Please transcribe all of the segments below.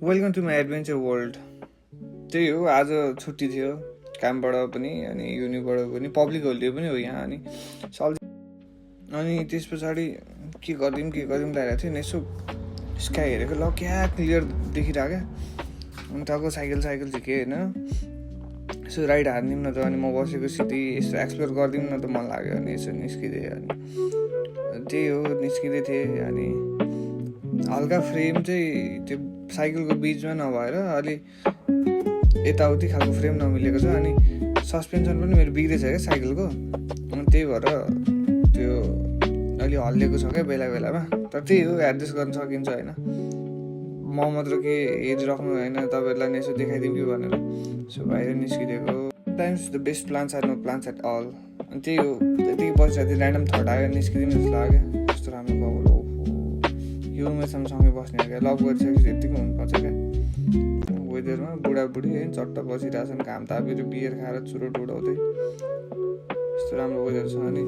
Welcome to my adventure world. त्यही हो, आज छुट्टी थियो कामबाट पनि अनि युनिबाट पनि, पब्लिक होलिडे पनि हो यहाँ। अनि त्यस पछाडि के गरिदिउँ लागिरहेको थियो। यसो स्काई हेरेको, ल क्या क्लियर देखिरहेको क्या। अनि टक्क साइकल झिकेँ होइन, यसो राइड हानिदिउँ न त। अनि म बसेको सिधै यसो एक्सप्लोर गरिदिउँ न त मन लाग्यो। अनि यसो निस्किँदै, अनि त्यही हो निस्किँदै थिएँ। अनि हल्का फ्रेम चाहिँ त्यो साइकलको बिचमा नभएर अलि यताउति खालको फ्रेम नमिलेको छ। अनि सस्पेन्सन पनि मेरो बिग्रेछ क्या साइकलको। अनि त्यही भएर त्यो अलि हल्लिएको छ क्या बेला बेलामा। तर त्यही हो, एडजस्ट गर्न सकिन्छ होइन। म मात्र के हेरिराख्नु होइन, तपाईँहरूलाई यसो देखाइदिउँ कि भनेर सो बाहिर निस्किदिएको। Times the best plans are no plans at all. अनि त्यही हो, त्यतिकै बसिरहेको थियो, ऱ्यान्डम थट आयो, निस्किदिउँ जस्तो लाग्यो क्या। कस्तो राम्रो खबर हो, यो उमेरसम्म सँगै बस्ने क्या। लभ गरिसकेपछि यतिकै हुनुपर्छ क्या। वेदरमा बुढाबुढी होइन चट्ट बसिरहेछन्, घाम तापेर बियर खाएर चुरोट उडाउँदै, यस्तो राम्रो वेदर छ। अनि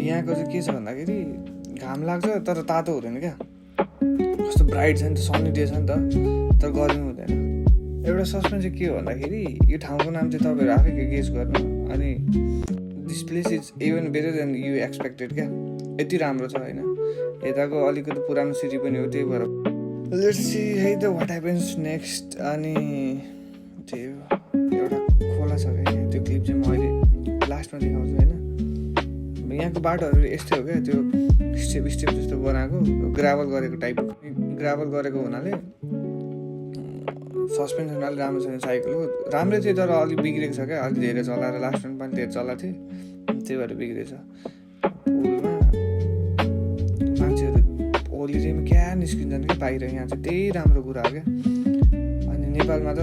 यहाँको चाहिँ के छ भन्दाखेरि घाम लाग्छ तर तातो हुँदैन क्या। कस्तो ब्राइट छ नि त, सनी डे छ नि त, तर गर्मी हुँदैन। एउटा सस्पेन्स चाहिँ के हो भन्दाखेरि यो ठाउँको नाम चाहिँ तपाईँहरू आफै गेस गर्नु। अनि this place is even better than you expected क्या। यति राम्रो छ होइन। यताको अलिकति पुरानो सिटी पनि हो, त्यही भएर लेट्स सी है त वाट ह्यापन्स नेक्स्ट। अनि त्यही हो, एउटा खोला छ क्या, त्यो क्लिप चाहिँ म अहिले लास्टमा देखाउँछु होइन। यहाँको बाटोहरू यस्तै हो क्या, त्यो स्टेप जस्तो बनाएको, ग्राभल गरेको टाइपको। ग्राभल गरेको हुनाले सस्पेन्सन अलिक राम्रो छैन साइकलको। राम्रै थियो तर अलिक बिग्रेको छ क्या। अलिक धेरै चलाएर लास्टमा पनि धेरै चलाएको थिएँ, त्यही भएर बिग्रेछ। पुलमा मान्छेहरू होलिडेमा क्या निस्किन्छन् क्या बाहिर, यहाँ चाहिँ त्यही राम्रो कुरा हो क्या। अनि नेपालमा त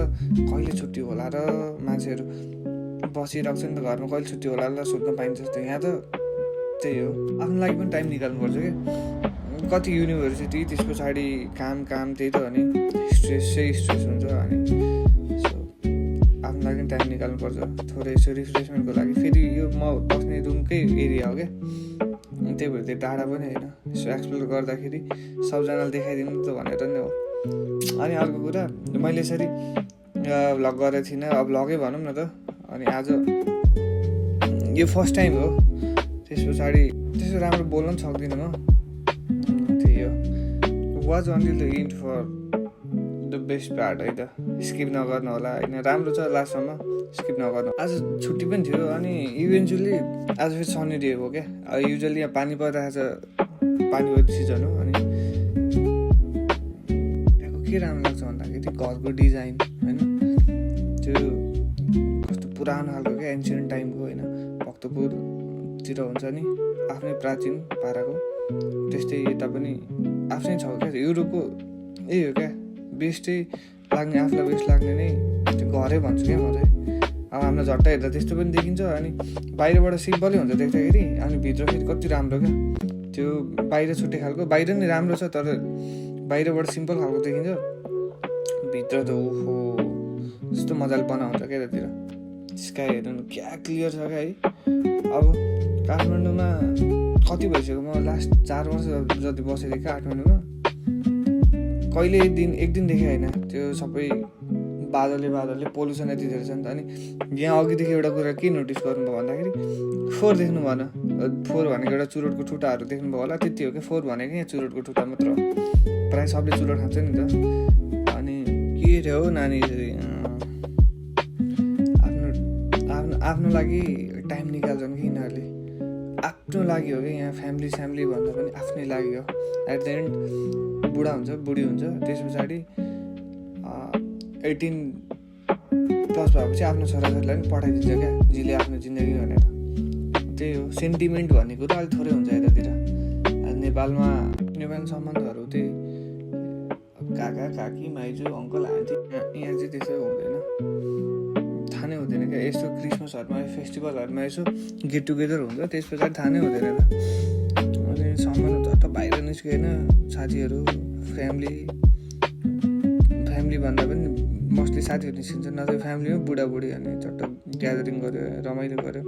कहिले छुट्टी होला र मान्छेहरू बसिरहेको छ नि त घरमा, कहिले छुट्टी होला र सोध्न पाइन्छ जस्तो। यहाँ त त्यही हो, आफ्नो लागि पनि टाइम निकाल्नुपर्छ क्या। कति युनिभर्सिटी, त्यस पछाडि काम त्यही त हो नि, स्ट्रेस हुन्छ। अनि सो आफ्नो लागि पनि टाइम निकाल्नुपर्छ थोरै यसो रिफ्रेसमेन्टको लागि। फेरि यो म बस्ने रुमकै एरिया हो क्या, त्यही भएर त्यो टाढा पनि होइन। यसो एक्सप्लोर गर्दाखेरि सबजनालाई देखाइदिनु त भनेर नै हो। अनि अर्को कुरा, मैले यसरी भ्लग गरेको थिइनँ, अब भ्लगै भनौँ न त। अनि आज यो फर्स्ट टाइम हो, त्यस पछाडि त्यस्तो राम्रो बोल्न पनि सक्दिनँ म। त्यही हो, watch until the end for the best part है त। स्किप नगर्नु होला होइन, राम्रो छ लास्टसम्म, स्किप नगर्नु। आज छुट्टी पनि थियो। अनि इभेन्चुली आज फेरि सनी डे हो क्या। युजली यहाँ पानी परिरहेको छ, पानी पर्ने सिजन हो। अनि त्यहाँको के राम्रो लाग्छ भन्दाखेरि घरको डिजाइन होइन, त्यो कस्तो पुरानो खालको क्या, एन्सियन्ट टाइमको होइन। भक्तपुरतिर हुन्छ नि आफ्नै प्राचीन पाराको, त्यस्तै यता पनि आफ्नै छ क्या। युरोपको यही हो क्या, बेस्टै लाग्ने, आफूलाई बेस्ट लाग्ने नै त्यो घरै भन्छु क्या म चाहिँ। अब हामीलाई झट्ट हेर्दा त्यस्तो पनि देखिन्छ। अनि बाहिरबाट सिम्पलै हुन्छ देख्दाखेरि, अनि भित्र फेरि कति राम्रो क्या। त्यो बाहिर छुट्टै खालको, बाहिर नै राम्रो छ तर बाहिरबाट सिम्पल खालको देखिन्छ, भित्र त ओहो जस्तो मजाले बनाउँछ क्या त्यतिर। स्काई हेर्नु क्या क्लियर छ क्या है। अब काठमाडौँमा कति भइसक्यो, म लास्ट 4 वर्ष जति बसेको थिएँ काठमाडौँमा। कहिले एक दिन देखेँ होइन, त्यो सबै बादले पोल्युसन यति धेरै छ नि त। अनि यहाँ अघिदेखि एउटा कुरा के नोटिस गर्नुभयो भन्दाखेरि, फोहोर देख्नु भएन। फोहोर भनेको एउटा चुरोटको ठुटाहरू देख्नुभयो होला, त्यति हो क्या। फोहोर भनेको यहाँ चुरोटको ठुटा मात्र हो, प्रायः सबले चुरोट खान्छ नि त। अनि के रे हो नानी, आफ्नो लागि टाइम निकाल्छन् कि यिनीहरूले, आफ्नो लागि हो क्या। यहाँ फ्यामिली भन्दा पनि आफ्नै लागि हो। एट द एन्ड बुढा हुन्छ बुढी हुन्छ, त्यस पछाडि 18+ भएपछि आफ्नो छोराछोरीलाई पनि पठाइदिन्छ क्या जीले आफ्नो जिन्दगी भनेर। त्यही हो, सेन्टिमेन्ट भन्ने कुरा अलिक थोरै हुन्छ यतातिर। नेपालमा सम्बन्धहरू त्यही काका काकी माइजू अङ्कल आन्टी, यहाँ चाहिँ त्यसो हुँदैन, थाहा नै हुँदैन क्या। यस्तो क्रिसमसहरूमा, फेस्टिभलहरूमा यसो गेट टुगेदर हुन्छ, त्यस पछाडि थाहा नै हुँदैन त। अनि सम्बन्ध झट्ट बाहिर निस्किएन, साथीहरू फ्यामिली भन्दा पनि मोस्टली साथीहरू निस्किन्छ, नत्र फ्यामिलीमा बुढाबुढी। अनि चट्ट ग्यादरिङ गऱ्यो, रमाइलो गऱ्यो,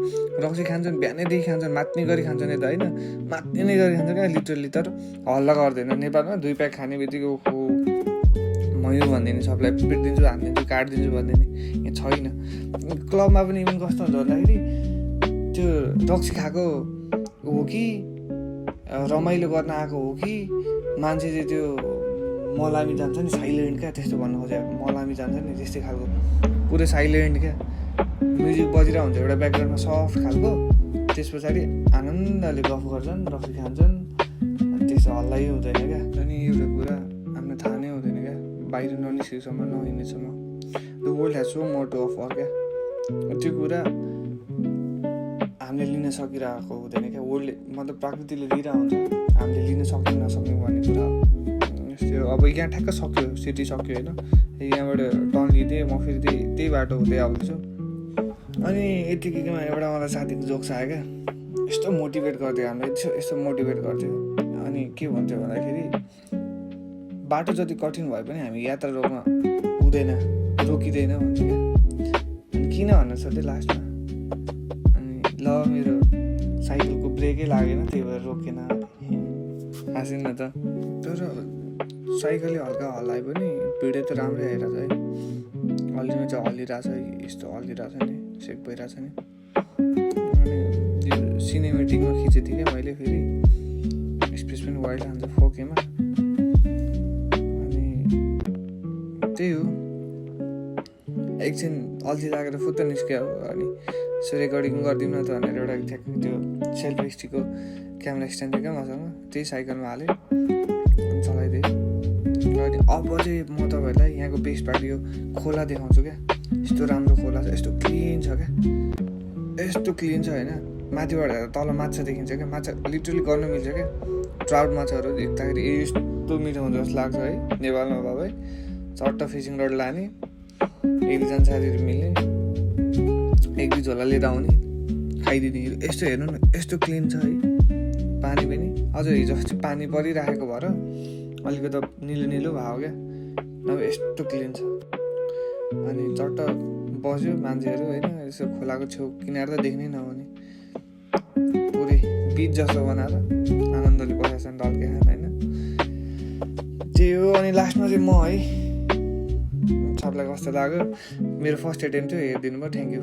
रक्सी खान्छन्, बिहानैदेखि खान्छन्, मात्ने गरी खान्छन् यता होइन, मात्ने नै गरी खान्छन् क्या लिटरली। तर हल्ला गर्दैन। नेपालमा 2 प्याक खाने बित्तिकै ओहो यो भनिदिने सबलाई पिटिदिन्छु हानिदिन्छु काटिदिन्छु भनिदिने यहाँ छैन। क्लबमा पनि इभन कस्तो हुन्छ भन्दाखेरि त्यो रक्सी खाएको हो कि रमाइलो गर्न आएको हो कि मान्छे चाहिँ त्यो मलामी जान्छ नि साइलेन्ट क्या, त्यस्तो भन्नु खोजेको मलामी जान्छ नि त्यस्तै खालको पुरै साइलेन्ट क्या, म्युजिक बजिरहेको हुन्छ एउटा ब्याकग्राउन्डमा सफ्ट खालको, त्यस पछाडि आनन्दले गफ गर्छन् रक्सी खान्छन् त्यस्तो हल्लै हुँदैन क्या। अनि एउटा कुरा हामीलाई थाहा नै हुँदैन क्या बाहिर ननिस्केसम्म नहिँड्नेसम्म the world has so more to offer क्या, त्यो कुरा हामीले लिन सकिरहेको हुँदैन क्या। वर्ल्डले मतलब प्रकृतिले दिइरहेको हुन्छ हामीले लिन सक्ने नसक्ने भन्ने कुरा हो। त्यो अब यहाँ ठ्याक्क सक्यो सिटी सक्यो होइन, यहाँबाट टर्न लिँदै म फेरि त्यही बाटो हुँदै आउँदैछु। अनि यतिकैमा एउटा मलाई साथीको जोक्स आयो क्या, यस्तो मोटिभेट गर्थ्यो हामीलाई यस्तो मोटिभेट गर्थ्यो। अनि के भन्थ्यो भन्दाखेरि बाटो जति कठिन भए पनि हामी यात्रा रोक्न हुँदैन रोकिँदैन भन्थ्यो क्या। अनि किन भन्नु सोध्थेँ लास्टमा, अनि ल मेरो साइकलको ब्रेकै लागेन त्यही भएर रोकेन हाँसिन् न त। तर साइकलले हल्का हल्लाए पनि भिडियो त राम्रै आइरहेछ है, हल्लिनु चाहिँ हल्लिरहेछ यस्तो हल्लिरहेछ नि सेक भइरहेछ नि। अनि त्यो सिनेमेटिकमा खिचेको थिएँ क्या मैले, फेरि स्पेस पनि वाइल्ड हान्छ 4Kमा। अनि त्यही हो एकछिन अल्छी लागेर फुत्त निस्क्यो अनि यसो रेकर्डिङ गरिदिउँ न त भनेर एउटा ठ्याक्क त्यो सेल्फ स्टिकको क्यामेरा स्ट्यान्ड थियो क्या मसँग, त्यही साइकलमा हालेँ अनि चलाइदिएँ। अनि अब चाहिँ म तपाईँहरूलाई यहाँको बेस्ट पार्ट यो खोला देखाउँछु क्या, यस्तो राम्रो खोला छ, यस्तो क्लिन छ क्या, यस्तो क्लिन छ होइन, माथिबाट हेर्दा तल माछा देखिन्छ क्या, माछा लिटरली गर्न मिल्छ क्या। ट्राउट माछाहरू देख्दाखेरि यस्तो मिठो हुन्छ जस्तो लाग्छ है, नेपालमा भए चट्ट फिसिङ रड लाने एक दुईजना साथीहरू मिल्ने एक दुई झोला लिएर आउने खाइदिने, यस्तो हेर्नु न यस्तो क्लिन छ है पानी पनि। अझ हिजो अस्ति पानी परिराखेको भएर अलिकति निलो निलो भयो क्या, नभए यस्तो क्लिन छ। अनि चट्ट बस्यो मान्छेहरू होइन, यसो खोलाको छेउ किनार त देख्नै नहुने पुरै बिच जस्तो बनाएर आनन्दले बसेछन् ढल्के खान होइन, त्यही हो। अनि लास्टमा चाहिँ म है सबलाई कस्तो लाग्यो मेरो फर्स्ट एटेम्प थियो हेरिदिनु भयो, थ्याङ्क यू।